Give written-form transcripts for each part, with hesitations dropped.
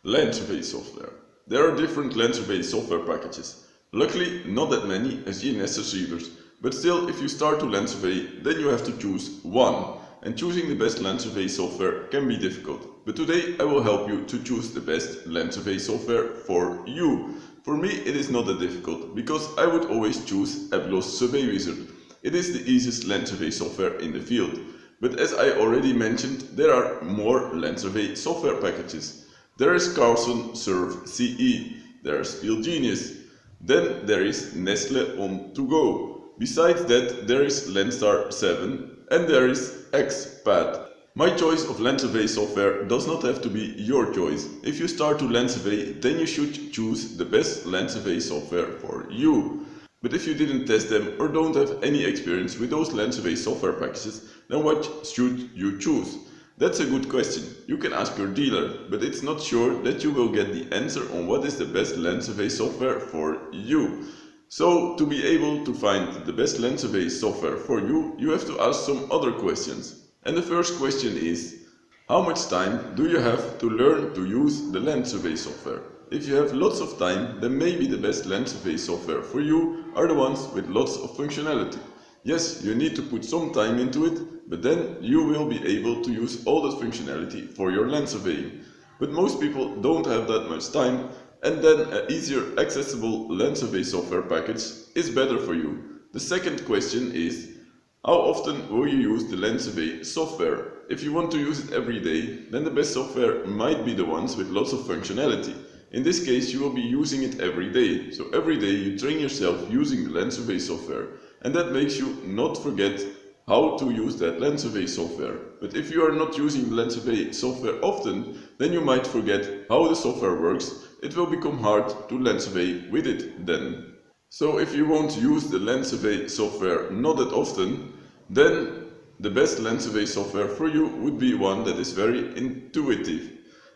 Landstar software. There are different Landstar software packages. Luckily, not that many as GNSS receivers, but still, if you start to Landstar, then you have to choose one. And choosing the best Landstar software can be difficult. But today I will help you to choose the best Landstar software for you. For me, it is not that difficult, because I would always choose Apglos Survey Wizard. It is the easiest Landstar software in the field. But as I already mentioned, there are more Landstar software packages. There is Carlson SurvCE, there is Fieldgenius, then there is Nestle on to go. Besides that, there is Landstar 7 and there is XPath. My choice of Landstar software does not have to be your choice. If you start to Landstar, then you should choose the best Landstar software for you. But if you didn't test them or don't have any experience with those Landstar software packages, then what should you choose? That's a good question. You can ask your dealer, but it's not sure that you will get the answer on what is the best Landstar software for you. So, to be able to find the best Landstar software for you, you have to ask some other questions. And the first question is, how much time do you have to learn to use the Landstar software? If you have lots of time, then maybe the best Landstar software for you are the ones with lots of functionality. Yes, you need to put some time into it, but then you will be able to use all that functionality for your land surveying. But most people don't have that much time, and then an easier accessible land survey software package is better for you. The second question is, how often will you use the land survey software? If you want to use it every day, then the best software might be the ones with lots of functionality. In this case, you will be using it every day. So every day you train yourself using the land survey software. And that makes you not forget how to use that land survey software. But if you are not using the land survey software often, then you might forget how the software works. It will become hard to land survey with it then. So if you won't use the land survey software not that often, then the best land survey software for you would be one that is very intuitive.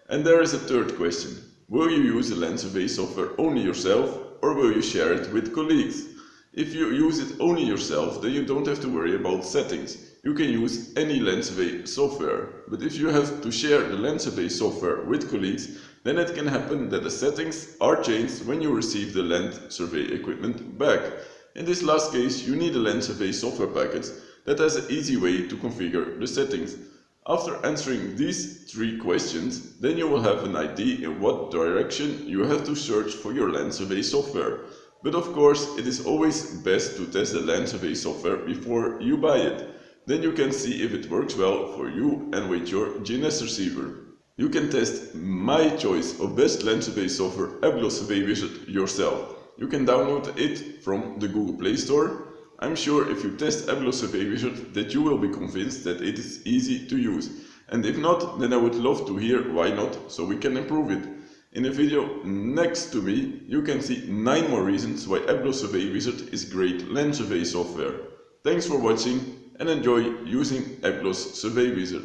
And there is a third question. Will you use the land survey software only yourself, or will you share it with colleagues? If you use it only yourself, then you don't have to worry about settings. You can use any land survey software. But if you have to share the land survey software with colleagues, then it can happen that the settings are changed when you receive the land survey equipment back. In this last case, you need a land survey software package that has an easy way to configure the settings. After answering these three questions, then you will have an idea in what direction you have to search for your land survey software. But of course, it is always best to test the land survey software before you buy it. Then you can see if it works well for you and with your GNSS receiver. You can test my choice of best land survey software, Apglos Survey Wizard, yourself. You can download it from the Google Play Store. I'm sure if you test Apglos Survey Wizard that you will be convinced that it is easy to use. And if not, then I would love to hear why not, so we can improve it. In the video next to me, you can see 9 more reasons why Apglos Survey Wizard is great land survey software. Thanks for watching and enjoy using Apglos Survey Wizard.